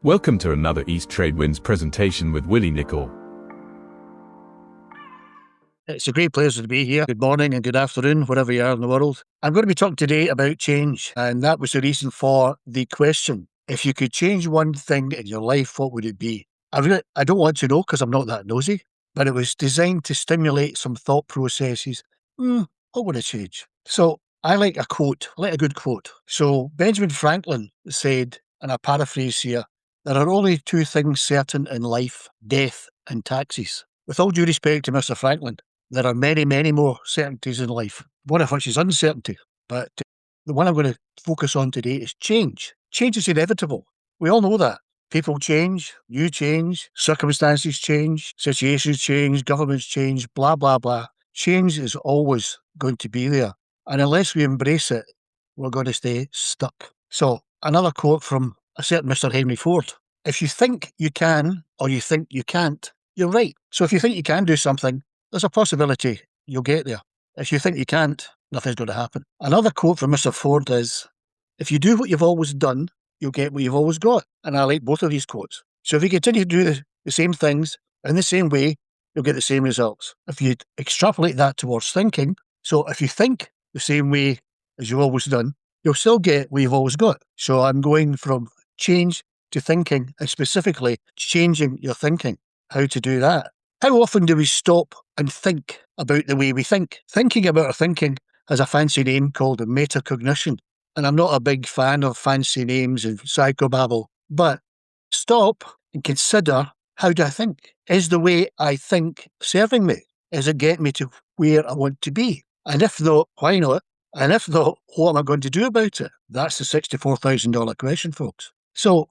Welcome to another East Tradewinds presentation with Willie Nicol. It's a great pleasure to be here. Good morning and good afternoon, wherever you are in the world. I'm going to be talking today about change, and that was the reason for the question. If you could change one thing in your life, what would it be? I don't want to know because I'm not that nosy, but it was designed to stimulate some thought processes. What would I change? So I like a quote, I like a good quote. So Benjamin Franklin said, and I paraphrase here, there are only two things certain in life, death and taxes. With all due respect to Mr. Franklin, there are many, many more certainties in life, one of which is uncertainty. But the one I'm going to focus on today is change. Change is inevitable. We all know that. People change, you change, circumstances change, situations change, governments change, blah, blah, blah. Change is always going to be there. And unless we embrace it, we're going to stay stuck. So another quote from a certain Mr. Henry Ford. If you think you can or you think you can't, you're right. So if you think you can do something, there's a possibility you'll get there. If you think you can't, nothing's going to happen. Another quote from Mr. Ford is, if you do what you've always done, you'll get what you've always got. And I like both of these quotes. So if you continue to do the same things in the same way, you'll get the same results. If you extrapolate that towards thinking, so if you think the same way as you've always done, you'll still get what you've always got. So I'm going from change to thinking, and specifically changing your thinking. How to do that? How often do we stop and think about the way we think? Thinking about our thinking has a fancy name called metacognition. And I'm not a big fan of fancy names and psychobabble, but stop and consider, how do I think? Is the way I think serving me? Is it getting me to where I want to be? And if not, why not? And if not, what am I going to do about it? That's the $64,000 question, folks. So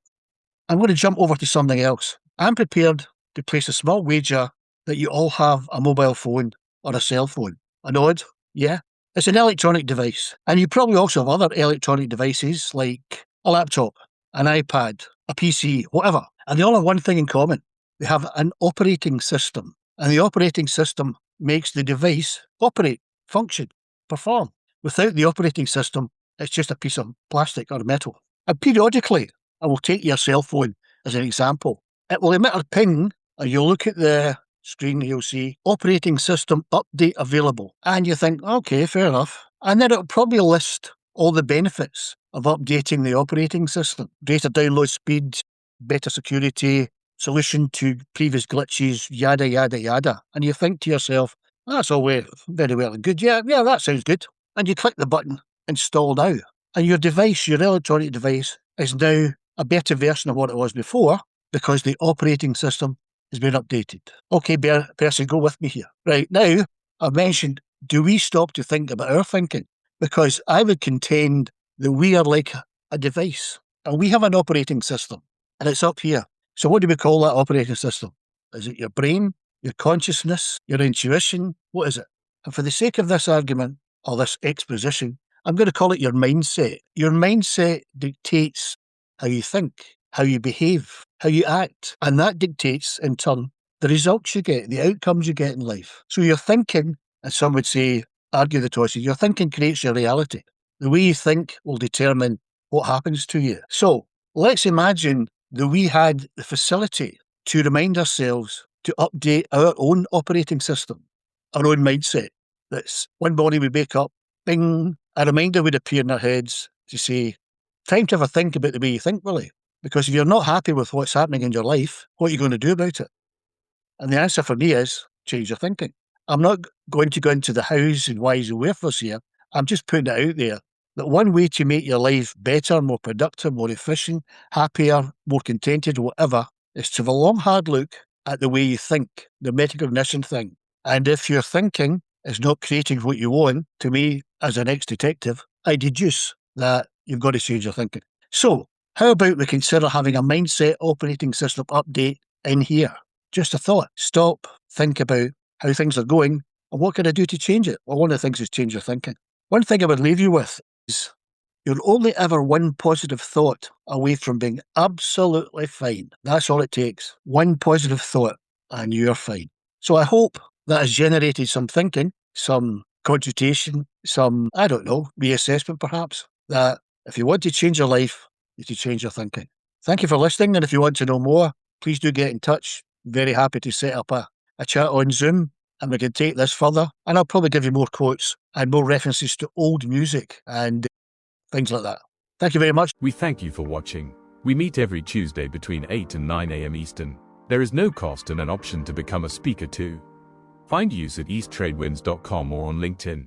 I'm going to jump over to something else. I'm prepared to place a small wager that you all have a mobile phone or a cell phone. A nod? Yeah. It's an electronic device. And you probably also have other electronic devices like a laptop, an iPad, a PC, whatever. And they all have one thing in common. They have an operating system. And the operating system makes the device operate, function, perform. Without the operating system, it's just a piece of plastic or metal. And periodically, I will take your cell phone as an example. It will emit a ping, and you'll look at the screen, you'll see operating system update available. And you think, okay, fair enough. And then it'll probably list all the benefits of updating the operating system. Greater download speed, better security, solution to previous glitches, yada, yada, yada. And you think to yourself, that's all very well and good. Yeah, that sounds good. And you click the button, install now. And your device, your electronic device, is now a better version of what it was before because the operating system has been updated. Okay, person, go with me here. Right, now, I've mentioned, do we stop to think about our thinking? Because I would contend that we are like a device, and we have an operating system, and it's up here. So what do we call that operating system? Is it your brain, your consciousness, your intuition? What is it? And for the sake of this argument, or this exposition, I'm going to call it your mindset. Your mindset dictates how you think, how you behave, how you act. And that dictates, in turn, the results you get, the outcomes you get in life. So your thinking, as some would say, argue the toss, your thinking creates your reality. The way you think will determine what happens to you. So let's imagine that we had the facility to remind ourselves to update our own operating system, our own mindset. That's one morning we wake up, bing, a reminder would appear in our heads to say, time to have a think about the way you think, Willie. Because if you're not happy with what's happening in your life, what are you going to do about it? And the answer for me is change your thinking. I'm not going to go into the hows and whys and wherefores here. I'm just putting it out there that one way to make your life better, more productive, more efficient, happier, more contented, whatever, is to have a long, hard look at the way you think, the metacognition thing. And if your thinking is not creating what you want, to me, as an ex-detective, I deduce that you've got to change your thinking. So, how about we consider having a mindset operating system update in here? Just a thought. Stop, think about how things are going, and what can I do to change it? Well, one of the things is change your thinking. One thing I would leave you with is you're only ever one positive thought away from being absolutely fine. That's all it takes. One positive thought, and you're fine. So I hope that has generated some thinking, some cogitation, some, reassessment perhaps, that if you want to change your life, you need to change your thinking. Thank you for listening, and if you want to know more, please do get in touch. Very happy to set up a chat on Zoom, and we can take this further. And I'll probably give you more quotes and more references to old music and things like that. Thank you very much. We thank you for watching. We meet every Tuesday between 8 and 9 a.m. Eastern. There is no cost and an option to become a speaker too. Find us at easttradewinds.com or on LinkedIn.